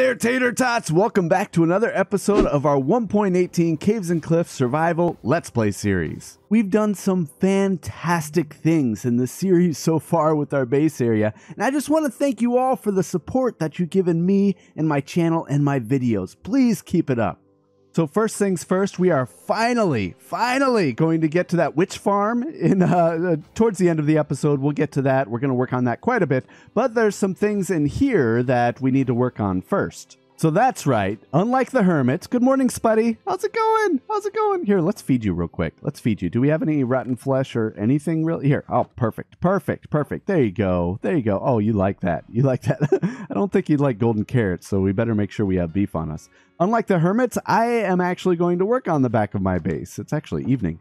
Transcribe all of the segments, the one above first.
there, Tater Tots! Welcome back to another episode of our 1.18 Caves and Cliffs Survival Let's Play series. We've done some fantastic things in this series so far with our base area, and I just want to thank you all for the support that you've given me and my channel and my videos. Please keep it up. So first things first, we are finally going to get to that witch farm in towards the end of the episode. We'll get to that. We're going to work on that quite a bit, but there's some things in here that we need to work on first. So that's right. Unlike the hermits. Good morning, Spuddy. How's it going? How's it going? Here, let's feed you real quick. Let's feed you. Do we have any rotten flesh or anything real? Here. Oh, perfect. There you go. Oh, you like that. I don't think you'd like golden carrots, so we better make sure we have beef on us. Unlike the hermits, I am actually going to work on the back of my base. It's actually evening.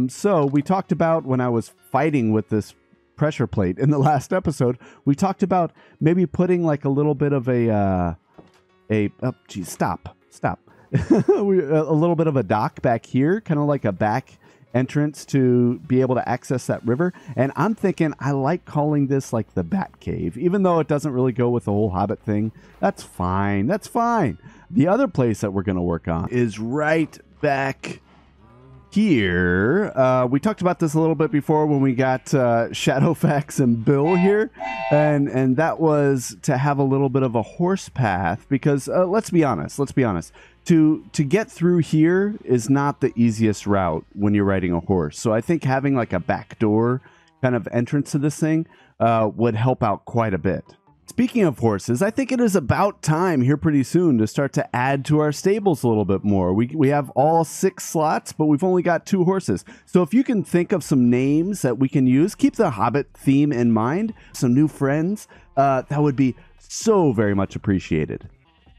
So we talked about when I was fighting with this pressure plate in the last episode, we talked about maybe putting like a little bit of a stop. A little bit of a dock back here, kind of like a back entrance to be able to access that river. And I'm thinking I like calling this like the Bat Cave, even though it doesn't really go with the whole Hobbit thing. That's fine. The other place that we're going to work on is right back here. We talked about this a little bit before when we got Shadowfax and Bill here, and that was to have a little bit of a horse path, because let's be honest, to get through here is not the easiest route when you're riding a horse. So I think having like a back door kind of entrance to this thing would help out quite a bit. Speaking of horses, I think it is about time here pretty soon to start to add to our stables a little bit more. We have all 6 slots, but we've only got 2 horses. So if you can think of some names that we can use, keep the Hobbit theme in mind, some new friends, that would be so very much appreciated.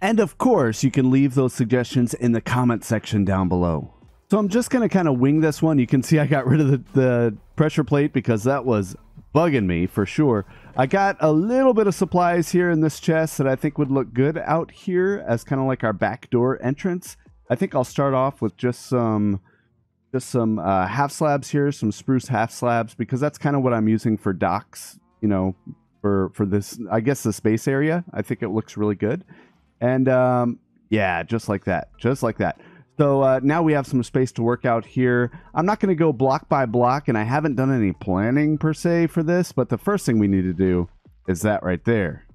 And of course, you can leave those suggestions in the comment section down below. So I'm just going to kind of wing this one. You can see I got rid of the pressure plate because that was bugging me for sure. I got a little bit of supplies here in this chest that I think would look good out here as kind of like our back door entrance. I think I'll start off with just some half slabs here, some spruce half slabs, because that's kind of what I'm using for docks, you know, for this, I guess, the space area. I think it looks really good. And yeah, just like that. So now we have some space to work out here. I'm not going to go block by block, and I haven't done any planning per se for this, but the first thing we need to do is that right there.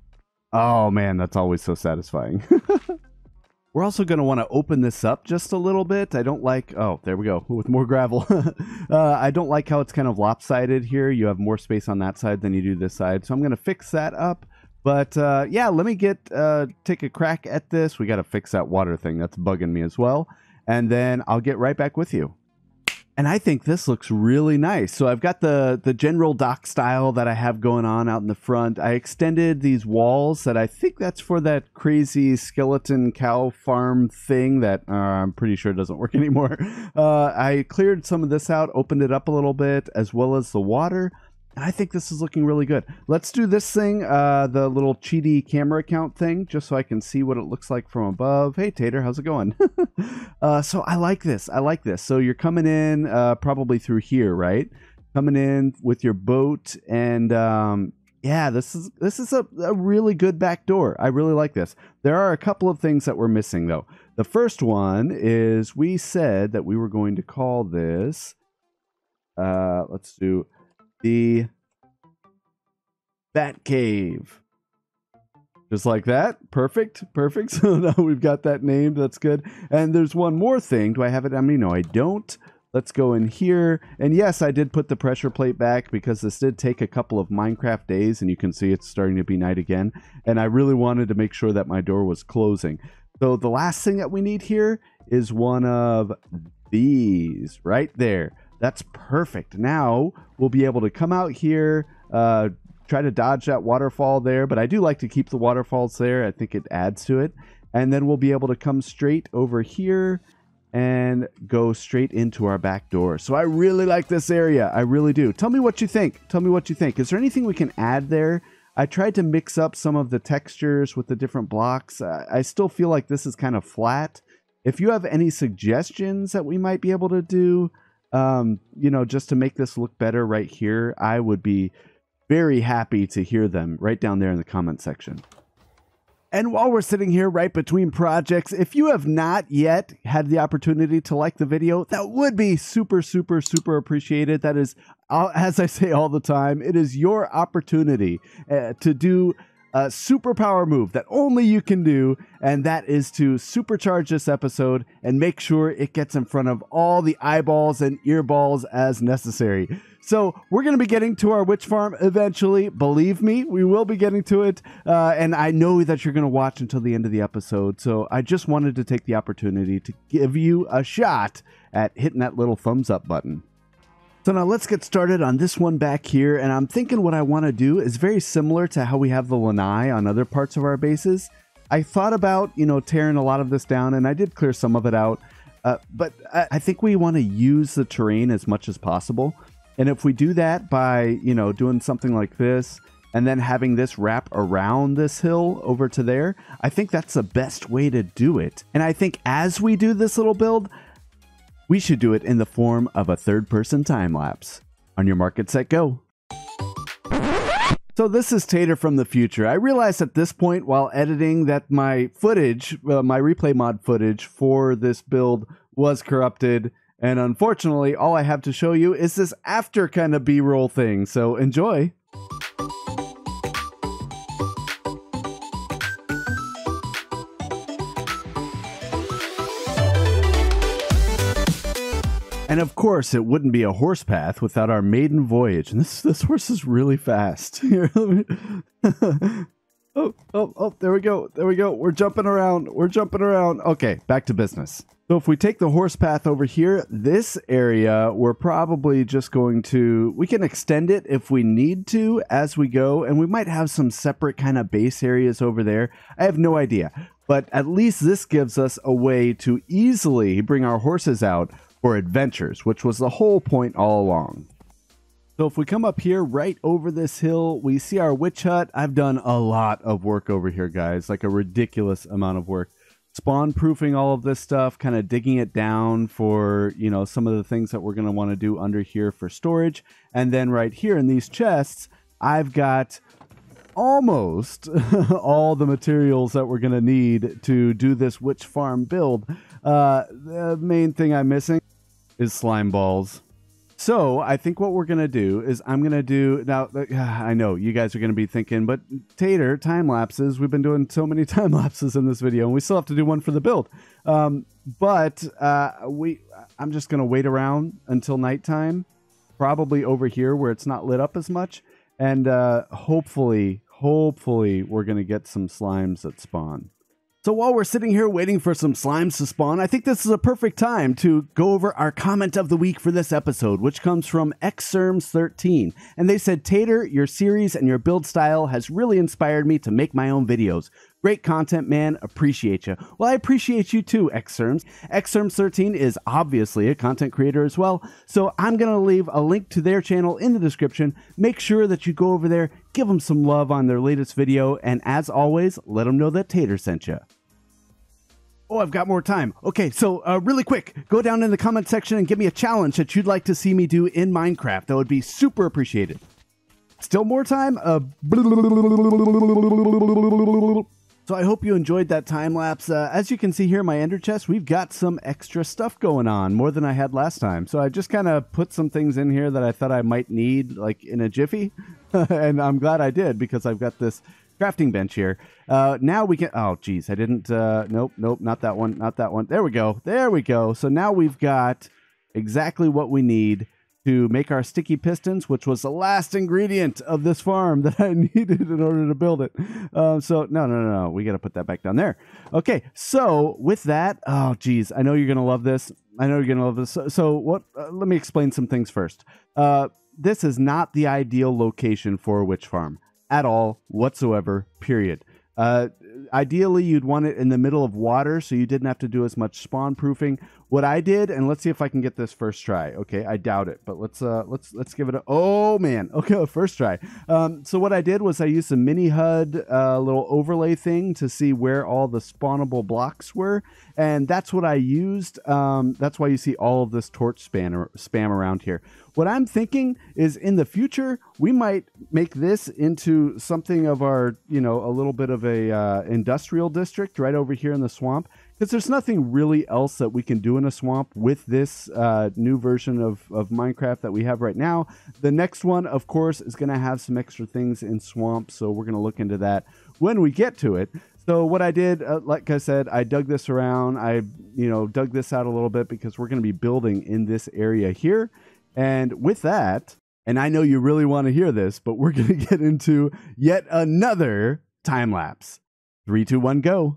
Oh man, that's always so satisfying. We're also going to want to open this up just a little bit. I don't like, oh, there we go, with more gravel. I don't like how it's kind of lopsided here. You have more space on that side than you do this side. So I'm going to fix that up. But yeah, let me take a crack at this. We got to fix that water thing. That's bugging me as well. And then I'll get right back with you. And I think this looks really nice. So I've got the general dock style that I have going on out in the front. I extended these walls that I think that's for that crazy skeleton cow farm thing that I'm pretty sure doesn't work anymore. I cleared some of this out, opened it up a little bit, as well as the water. And I think this is looking really good. Let's do this thing, the little cheaty camera account thing, just so I can see what it looks like from above. Hey, Tater, how's it going? So I like this. So you're coming in probably through here, right? Coming in with your boat. And yeah, this is a really good back door. I really like this. There are a couple of things that we're missing, though. The first one is we said that we were going to call this, let's do the Bat Cave. Just like that. Perfect. So now we've got that named. That's good. And there's one more thing. Do I have it on me? No, I don't. Let's go in here. And yes, I did put the pressure plate back because this did take a couple of Minecraft days, and you can see it's starting to be night again. And I really wanted to make sure that my door was closing. So the last thing that we need here is one of these right there. That's perfect. Now we'll be able to come out here, try to dodge that waterfall there, but I do like to keep the waterfalls there. I think it adds to it. And then we'll be able to come straight over here and go straight into our back door. So I really like this area. I really do. Tell me what you think. Is there anything we can add there? I tried to mix up some of the textures with the different blocks. I still feel like this is kind of flat. If you have any suggestions that we might be able to do, you know, just to make this look better right here, I would be very happy to hear them right down there in the comment section. And while we're sitting here right between projects, if you have not yet had the opportunity to like the video, that would be super, super, super appreciated. That is, as I say all the time, it is your opportunity to do a superpower move that only you can do, and that is to supercharge this episode and make sure it gets in front of all the eyeballs and earballs as necessary. So we're going to be getting to our witch farm eventually. Believe me, we will be getting to it. And I know that you're going to watch until the end of the episode. So I just wanted to take the opportunity to give you a shot at hitting that little thumbs up button. So now let's get started on this one back here. And I'm thinking what I want to do is very similar to how we have the lanai on other parts of our bases. I thought about, tearing a lot of this down, and I did clear some of it out. But I think we want to use the terrain as much as possible. And if we do that by, doing something like this and then having this wrap around this hill over to there, I think that's the best way to do it. And I think as we do this little build, we should do it in the form of a third-person time lapse. On your mark, get set, go. So this is Tater from the future. I realized at this point while editing that my footage, my replay mod footage for this build was corrupted. And unfortunately, all I have to show you is this after kind of B-roll thing. So enjoy. And of course, it wouldn't be a horse path without our maiden voyage. And this horse is really fast. Here, oh, there we go. There we go. We're jumping around. We're jumping around. Okay, back to business. So if we take the horse path over here, this area, we're probably just going to, we can extend it if we need to as we go. And we might have some separate kind of base areas over there. I have no idea. But at least this gives us a way to easily bring our horses out for adventures, which was the whole point all along. So if we come up here right over this hill, we see our witch hut. I've done a lot of work over here, guys, like a ridiculous amount of work. Spawn proofing all of this stuff, kind of digging it down for, some of the things that we're going to want to do under here for storage. And then right here in these chests, I've got almost all the materials that we're going to need to do this witch farm build. The main thing I'm missing is slime balls. So I think what we're going to do is I'm going to do now. I know you guys are going to be thinking, but Tater, time lapses. We've been doing so many time lapses in this video, and we still have to do one for the build. I'm just going to wait around until nighttime, probably over here where it's not lit up as much. And hopefully we're going to get some slimes that spawn. So while we're sitting here waiting for some slimes to spawn, I think this is a perfect time to go over our comment of the week for this episode, which comes from xserms13. And they said, Tater, your series and your build style has really inspired me to make my own videos. Great content, man. Appreciate you. Well, I appreciate you too, xserms. xserms13 is obviously a content creator as well. So I'm going to leave a link to their channel in the description. Make sure that you go over there, give them some love on their latest video. And as always, let them know that Tater sent you. Oh, I've got more time. Okay, so really quick, go down in the comment section and give me a challenge that you'd like to see me do in Minecraft. That would be super appreciated. Still more time? So I hope you enjoyed that time lapse. As you can see here in my ender chest, we've got some extra stuff going on, more than I had last time. So I just kind of put some things in here that I thought I might need, like in a jiffy. And I'm glad I did, because I've got this crafting bench here. Now we can, oh geez, I didn't, nope, not that one, not that one. There we go. So now we've got exactly what we need to make our sticky pistons, which was the last ingredient of this farm that I needed in order to build it. So no, we got to put that back down there. Okay, so with that, oh geez, I know you're gonna love this. So what? Let me explain some things first. This is not the ideal location for a witch farm at all whatsoever. Period. Ideally, you'd want it in the middle of water so you didn't have to do as much spawn proofing. What I did, and let's see if I can get this first try. Okay, I doubt it, but let's give it a. Oh man, okay, first try. So what I did was I used a mini HUD little overlay thing to see where all the spawnable blocks were, and that's what I used. That's why you see all of this torch spam around here. What I'm thinking is in the future we might make this into something of our, you know, a little bit of a industrial district right over here in the swamp. Because there's nothing really else that we can do in a swamp with this new version of Minecraft that we have right now. The next one, of course, is going to have some extra things in swamp, so we're going to look into that when we get to it. So what I did, like I said, I dug this around. I, you know, dug this out a little bit because we're going to be building in this area here. And with that, and I know you really want to hear this, but we're going to get into yet another time lapse. 3, 2, 1, go.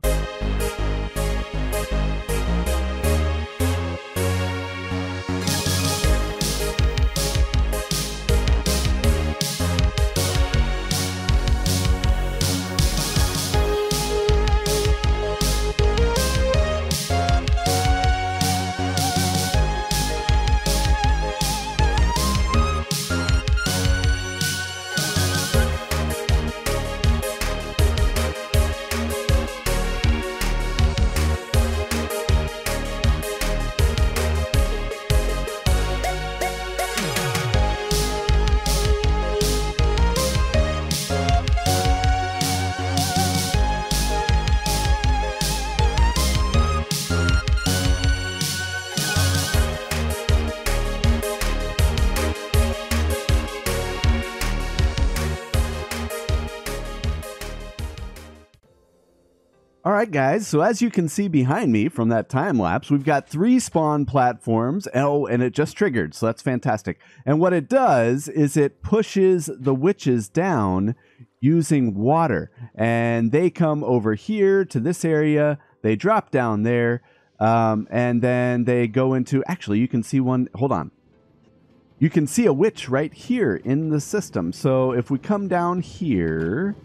All right, guys, so as you can see behind me from that time lapse, we've got 3 spawn platforms. Oh, and it just triggered, so that's fantastic. And what it does is it pushes the witches down using water. And they come over here to this area, they drop down there, and then they go into... Actually, you can see one... Hold on. You can see a witch right here in the system. So if we come down here,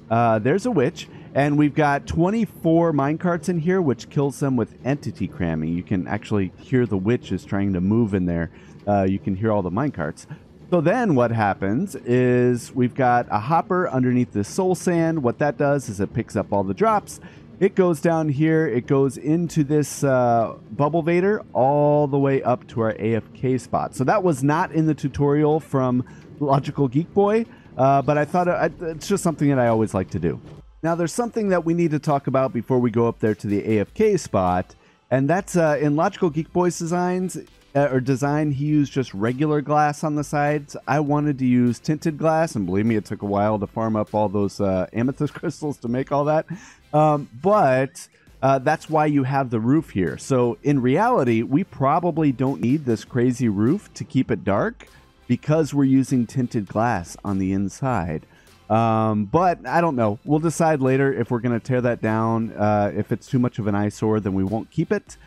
there's a witch. And we've got 24 minecarts in here, which kills them with entity cramming. You can actually hear the witch is trying to move in there. You can hear all the minecarts. So then what happens is we've got a hopper underneath the soul sand. What that does is it picks up all the drops. It goes down here. It goes into this bubble vader all the way up to our AFK spot. So that was not in the tutorial from Logical Geek Boy, but I thought it's just something that I always like to do. Now, there's something that we need to talk about before we go up there to the AFK spot, and that's in Logical Geek Boy's design, he used just regular glass on the sides. I wanted to use tinted glass, and believe me, it took a while to farm up all those amethyst crystals to make all that. But that's why you have the roof here. So in reality, we probably don't need this crazy roof to keep it dark because we're using tinted glass on the inside. But I don't know. We'll decide later if we're going to tear that down. If it's too much of an eyesore, then we won't keep it.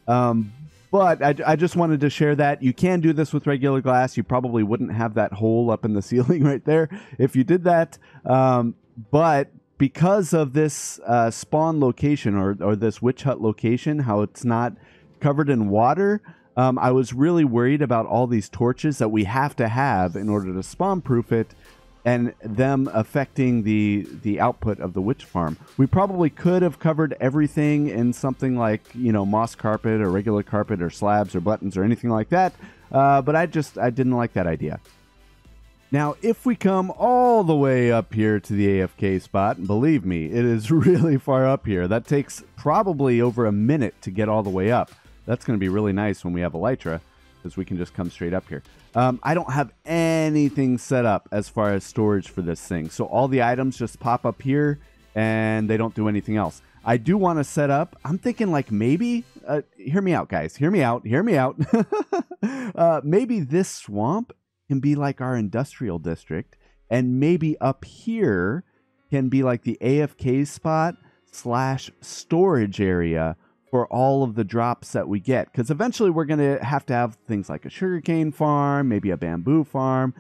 But I just wanted to share that. You can do this with regular glass. You probably wouldn't have that hole up in the ceiling right there if you did that. But because of this spawn location or this witch hut location, how it's not covered in water, I was really worried about all these torches that we have to have in order to spawn proof it, and them affecting the output of the witch farm. We probably could have covered everything in something like, you know, moss carpet or regular carpet or slabs or buttons or anything like that, but I didn't like that idea. Now, if we come all the way up here to the AFK spot, and believe me, it is really far up here. That takes probably over a minute to get all the way up. That's going to be really nice when we have Elytra, because we can just come straight up here. I don't have anything set up as far as storage for this thing. So all the items just pop up here and they don't do anything else. I do want to set up, I'm thinking like maybe, hear me out guys, hear me out. Maybe this swamp can be like our industrial district, and maybe up here can be like the AFK spot / storage area for all of the drops that we get, because eventually we're going to have things like a sugarcane farm, maybe a bamboo farm,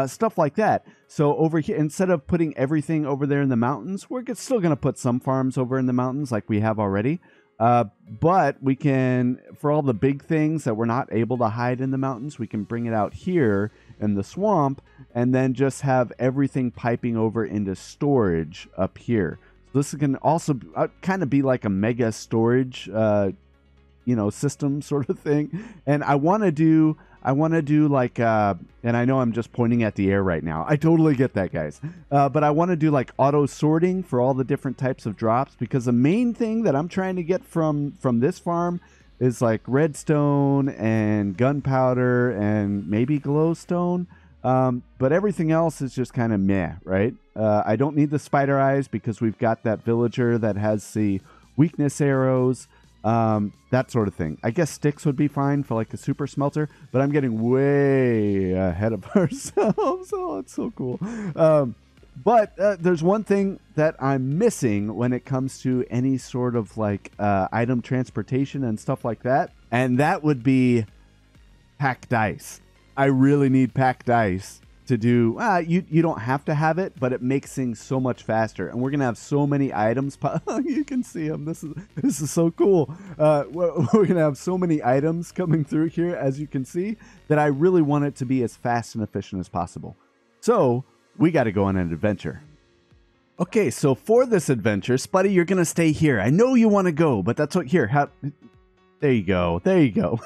stuff like that. So over here, instead of putting everything over there in the mountains, we're still going to put some farms over in the mountains like we have already. But we can, for all the big things that we're not able to hide in the mountains, we can bring it out here in the swamp and then just have everything piping over into storage up here. So this can also kind of be like a mega storage, system sort of thing. And I want to do like, and I know I'm just pointing at the air right now. I totally get that, guys. But I want to do like auto sorting for all the different types of drops, because the main thing that I'm trying to get from this farm is like redstone and gunpowder and maybe glowstone. But everything else is just kind of meh, right? I don't need the spider eyes because we've got that villager that has the weakness arrows. That sort of thing. I guess sticks would be fine for like a super smelter, but I'm getting way ahead of ourselves. Oh, it's so cool. But there's one thing that I'm missing when it comes to any sort of like item transportation and stuff like that, and that would be packed ice. I really need packed ice to do. You don't have to have it, but it makes things so much faster, and we're gonna have so many items. You can see them. This is so cool. We're gonna have so many items coming through here, as you can see, that I really want it to be as fast and efficient as possible. So we got to go on an adventure. Okay, so for this adventure, Spuddy, you're gonna stay here. I know you want to go, but that's what here. There you go. There you go.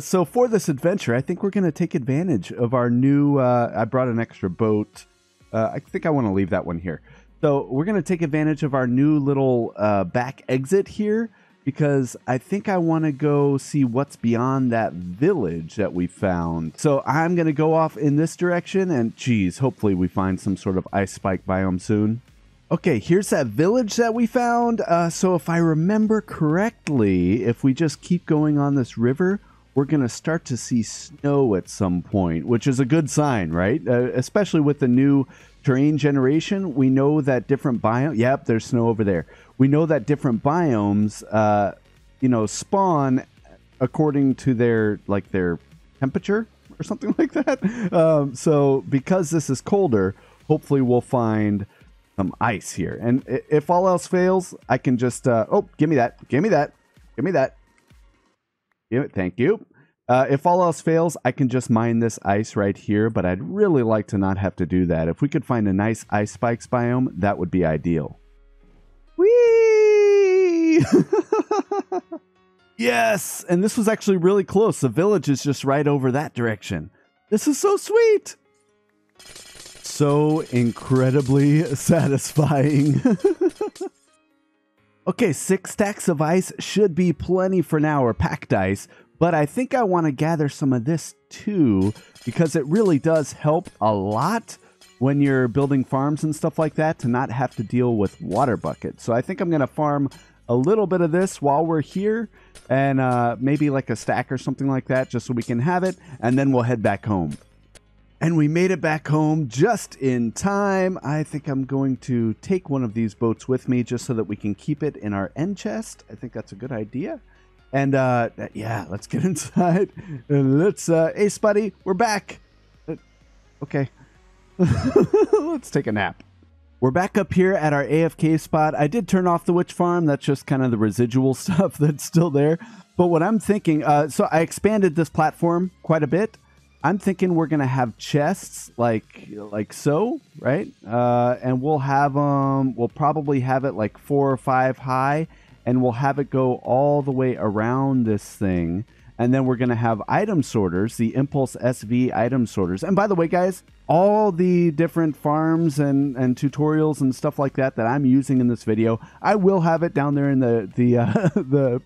So for this adventure, I think we're going to take advantage of our new... I brought an extra boat. I think I want to leave that one here. So we're going to take advantage of our new little back exit here, because I think I want to go see what's beyond that village that we found. So I'm going to go off in this direction, and geez, hopefully we find some sort of ice spike biome soon. Okay, here's that village that we found. So if I remember correctly, if we just keep going on this river, we're going to start to see snow at some point, which is a good sign, right? Especially with the new terrain generation, we know that different biomes... Yep, there's snow over there. We know that different biomes, spawn according to their temperature or something like that. So because this is colder, hopefully we'll find some ice here, and if all else fails, I can just give me that, thank you. If all else fails, I can just mine this ice right here, but I'd really like to not have to do that. If we could find a nice ice spikes biome, that would be ideal. Whee! Yes, and this was actually really close. The village is just right over that direction. This is so sweet. So incredibly satisfying. Okay, 6 stacks of ice should be plenty for now, or packed ice, but I think I want to gather some of this too, because it really does help a lot when you're building farms and stuff like that to not have to deal with water buckets. So I think I'm going to farm a little bit of this while we're here, and maybe like a stack or something like that, just so we can have it, and then we'll head back home. And we made it back home just in time. I think I'm going to take one of these boats with me just so that we can keep it in our end chest. I think that's a good idea. And yeah, let's get inside. And let's, hey, Spuddy, we're back. Okay. Let's take a nap. We're back up here at our AFK spot. I did turn off the witch farm. That's just kind of the residual stuff that's still there. But what I'm thinking, so I expanded this platform quite a bit. I'm thinking we're going to have chests like so, right? And we'll have them, we'll probably have it like 4 or 5 high, and we'll have it go all the way around this thing. And then we're going to have item sorters, the Impulse SV item sorters. And by the way, guys, all the different farms and tutorials and stuff like that I'm using in this video, I will have it down there in the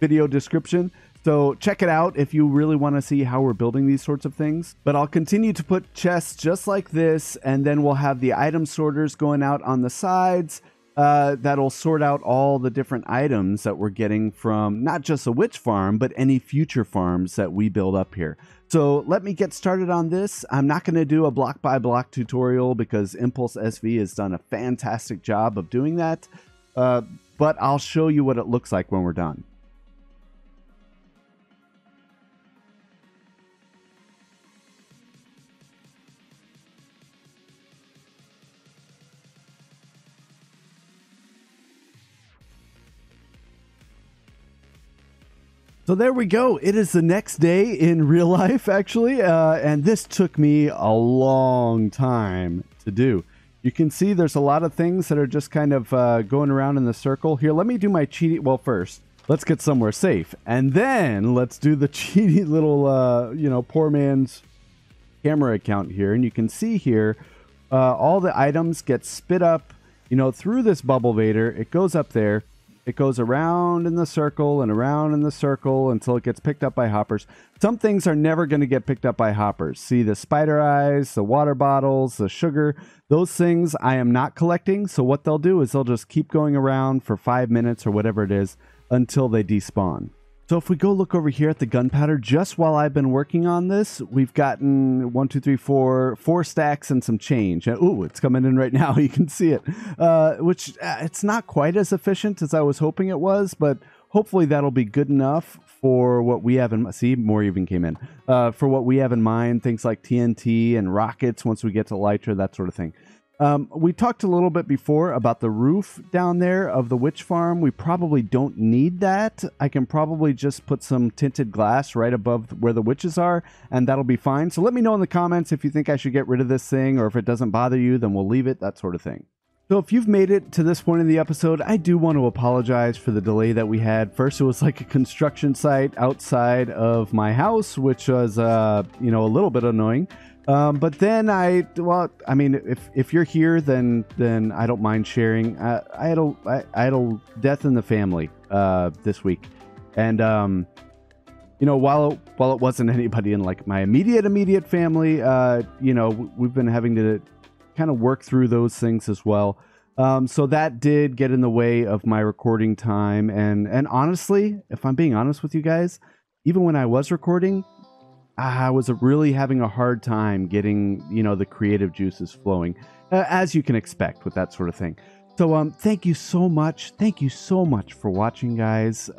video description. So check it out if you really want to see how we're building these sorts of things. But I'll continue to put chests just like this, and then we'll have the item sorters going out on the sides. That'll sort out all the different items that we're getting from not just a witch farm, but any future farms that we build up here. So let me get started on this. I'm not going to do a block by block tutorial because Impulse SV has done a fantastic job of doing that. But I'll show you what it looks like when we're done. So there we go. It is the next day in real life, actually, and this took me a long time to do. You can see there's a lot of things that are just kind of going around in the circle. Here, let me do my cheaty... Well, first, let's get somewhere safe, and then let's do the cheaty little, poor man's camera account here. And you can see here, all the items get spit up, through this bubble vader. It goes up there. It goes around in the circle and around in the circle until it gets picked up by hoppers. Some things are never going to get picked up by hoppers. See, the spider eyes, the water bottles, the sugar, those things I am not collecting. So what they'll do is they'll just keep going around for 5 minutes or whatever it is until they despawn. So if we go look over here at the gunpowder, just while I've been working on this, we've gotten 4 stacks and some change. Ooh, it's coming in right now. You can see it, which it's not quite as efficient as I was hoping it was, but hopefully that'll be good enough for what we have in... See, more even came in. For what we have in mind, things like TNT and rockets once we get to Elytra, that sort of thing. We talked a little bit before about the roof down there of the witch farm. We probably don't need that. I can probably just put some tinted glass right above where the witches are, and that'll be fine. So let me know in the comments if you think I should get rid of this thing, or if it doesn't bother you, then we'll leave it, that sort of thing. So if you've made it to this point in the episode, I do want to apologize for the delay that we had. First, it was like a construction site outside of my house, which was, a little bit annoying. But then if you're here, then I don't mind sharing. I had a death in the family this week, and while it wasn't anybody in like my immediate family, we've been having to kind of work through those things as well. So that did get in the way of my recording time, and honestly, if I'm being honest with you guys, even when I was recording, I was really having a hard time getting, the creative juices flowing, as you can expect with that sort of thing. So thank you so much. Thank you so much for watching, guys.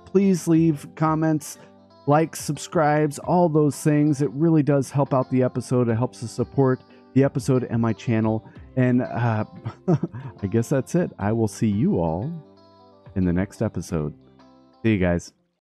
Please leave comments, likes, subscribes, all those things. It really does help out the episode. It helps to support the episode and my channel. And I guess that's it. I will see you all in the next episode. See you guys.